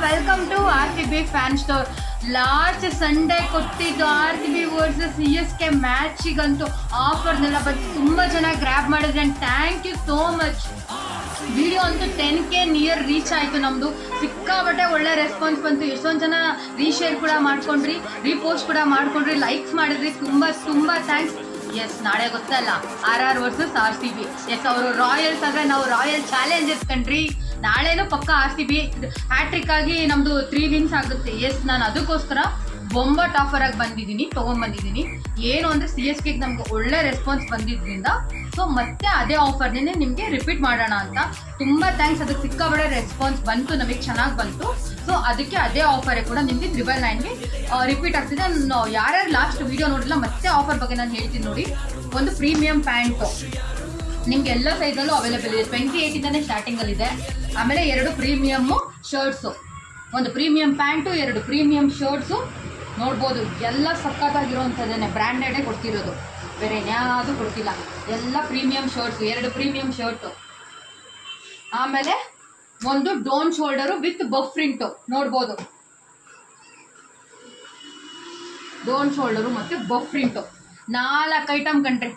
Welcome to RCB fan store. Last Sunday ಕೊಟ್ಟಿದ್ದು RCB versus CSK ಮ್ಯಾಚಿಗಂತೂ ಆಫರ್ನೆಲ್ಲ ಬಂದು ತುಂಬ ಜನ ಗ್ರ್ಯಾಬ್ ಮಾಡಿದ್ರೆ and thank you so much. Video ಅಂತೂ 10K ನಿಯರ್ ರೀಚ್ ಆಯಿತು. ನಮ್ಮದು ಸಿಕ್ಕಾಬಟ್ಟೆ ಒಳ್ಳೆ ರೆಸ್ಪಾನ್ಸ್ ಬಂತು. ಎಷ್ಟೊಂದು ಜನ ರೀಶೇರ್ ಕೂಡ ಮಾಡ್ಕೊಂಡ್ರಿ, ರೀಪೋಸ್ಟ್ ಕೂಡ ಮಾಡ್ಕೊಂಡ್ರಿ, ಲೈಕ್ಸ್ ಮಾಡಿದ್ರಿ. ತುಂಬ ತುಂಬ ಥ್ಯಾಂಕ್ಸ್. ಎಸ್, ನಾಳೆ ಗೊತ್ತಲ್ಲ RR ವರ್ಸಸ್ RCB. ಎಸ್, ಅವರು ರಾಯಲ್ಸ್ ಆದರೆ ನಾವು ರಾಯಲ್ ಚಾಲೆಂಜರ್ಸ್ ಕಂಡ್ರಿ. ನಾಳೆನೂ ಪಕ್ಕ RCB ಹ್ಯಾಟ್ರಿಕ್ ಆಗಿ ನಮ್ಮದು 3 ವಿನ್ಸ್ ಆಗುತ್ತೆ. ಎಸ್, ನಾನು ಅದಕ್ಕೋಸ್ಕರ ಬೊಂಬಟ್ ಆಫರ್ ಆಗಿ ತೊಗೊಂಡ್ಬಂದಿದ್ದೀನಿ. ಏನು ಅಂದರೆ CSKಗೆ ನಮ್ಗೆ ಒಳ್ಳೆ ರೆಸ್ಪಾನ್ಸ್ ಬಂದಿದ್ದರಿಂದ ಸೊ ಮತ್ತೆ ಅದೇ ಆಫರ್ನೇ ನಿಮಗೆ ರಿಪೀಟ್ ಮಾಡೋಣ ಅಂತ. ತುಂಬ ಥ್ಯಾಂಕ್ಸ್. ಅದಕ್ಕೆ ಸಿಕ್ಕಾಬಡೆ ರೆಸ್ಪಾನ್ಸ್ ಬಂತು, ನಮಗೆ ಚೆನ್ನಾಗಿ ಬಂತು. ಸೊ ಅದಕ್ಕೆ ಅದೇ ಆಫರೇ ಕೂಡ ನಿಮಗೆ 999ಗೆ ರಿಪೀಟ್ ಆಗ್ತಿದೆ. ಯಾರ್ಯಾರು ಲಾಸ್ಟ್ ವಿಡಿಯೋ ನೋಡಿಲ್ಲ ಮತ್ತೆ ಆಫರ್ ಬಗ್ಗೆ ನಾನು ಹೇಳ್ತೀನಿ ನೋಡಿ. ಒಂದು ಪ್ರೀಮಿಯಂ ಪ್ಯಾಂಟು ನಿಮ್ಗೆ ಎಲ್ಲ ಸೈಜಲ್ಲೂ ಅವೈಲೇಬಲ್ ಇದೆ. 28ಇಂದನೇ ಸ್ಟಾರ್ಟಿಂಗಲ್ಲಿದೆ. ಆಮೇಲೆ 2 ಪ್ರೀಮಿಯಮ್ಮು ಶರ್ಟ್ಸು, ಒಂದು ಪ್ರೀಮಿಯಂ ಪ್ಯಾಂಟು, 2 ಪ್ರೀಮಿಯಂ ಶರ್ಟ್ಸು ನೋಡ್ಬೋದು. ಎಲ್ಲ ಸಖತ್ತಾಗಿರೋವಂಥದ್ದೇನೆ, ಬ್ರ್ಯಾಂಡೆಡೇ ಕೊಡ್ತಿರೋದು, ಬೇರೆ ಯಾವುದು ಕೊಡ್ತಿಲ್ಲ. ಎಲ್ಲ ಪ್ರೀಮಿಯಂ ಶರ್ಟ್ಸು, 2 ಪ್ರೀಮಿಯಂ ಶರ್ಟು. ಆಮೇಲೆ ಒಂದು down shoulder with puff print ನೋಡ್ಬೋದು. ಡೋನ್ ಶೋಲ್ಡರು ಮತ್ತು ಬಫ್ ಪ್ರಿಂಟು 4 ಐಟಮ್ ಕಂಡ್ರಿ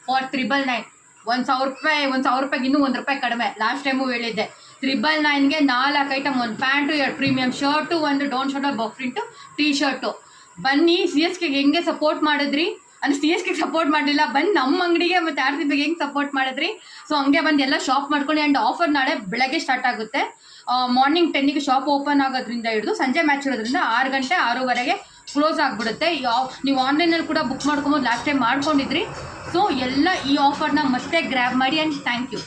ಫಾರ್ 999. 1,000 ರೂಪಾಯಿಗೆ ಇನ್ನೂ ₹1 ಕಡಿಮೆ. ಲಾಸ್ಟ್ ಟೈಮು ಹೇಳಿದ್ದೆ 999ಗೆ 4 ಐಟಮ್, ಒಂದು ಪ್ಯಾಂಟು, 2 ಪ್ರೀಮಿಯಂ ಶರ್ಟು, ಒಂದು down shoulder puff print, T shirt. ಬನ್ನಿ, CSKಗೆ ಹೆಂಗೆ ಸಪೋರ್ಟ್ ಮಾಡಿದ್ರಿ ಅಂದರೆ CSKಗೆ ಸಪೋರ್ಟ್ ಮಾಡಲಿಲ್ಲ, ಬಂದು ನಮ್ಮ ಅಂಗಡಿಗೆ ಮತ್ತು RCBಗೆ ಹೆಂಗೆ ಸಪೋರ್ಟ್ ಮಾಡಿದ್ರಿ. ಸೊ ಹಂಗೆ ಬಂದು ಎಲ್ಲ ಶಾಪ್ ಮಾಡ್ಕೊಳ್ಳಿ. ಆ್ಯಂಡ್ ಆಫರ್ ನಾಳೆ ಬೆಳಗ್ಗೆ ಸ್ಟಾರ್ಟ್ ಆಗುತ್ತೆ. ಮಾರ್ನಿಂಗ್ 10ಗೆ ಶಾಪ್ ಓಪನ್ ಆಗೋದ್ರಿಂದ ಹಿಡಿದು ಸಂಜೆ ಮ್ಯಾಚ್ ಇರೋದ್ರಿಂದ 6 ಗಂಟೆ 6:30ಗೆ ಕ್ಲೋಸ್ ಆಗಿಬಿಡುತ್ತೆ. ನೀವು ಆನ್ಲೈನಲ್ಲಿ ಕೂಡ ಬುಕ್ ಮಾಡ್ಕೊಬೋದು, ಲಾಸ್ಟ್ ಟೈಮ್ ಮಾಡ್ಕೊಂಡಿದ್ರಿ. ಸೊ ಎಲ್ಲ ಈ ಆಫರ್ನ ಮತ್ತೆ ಗ್ರ್ಯಾಬ್ ಮಾಡಿ ಆ್ಯಂಡ್ ಥ್ಯಾಂಕ್ ಯು.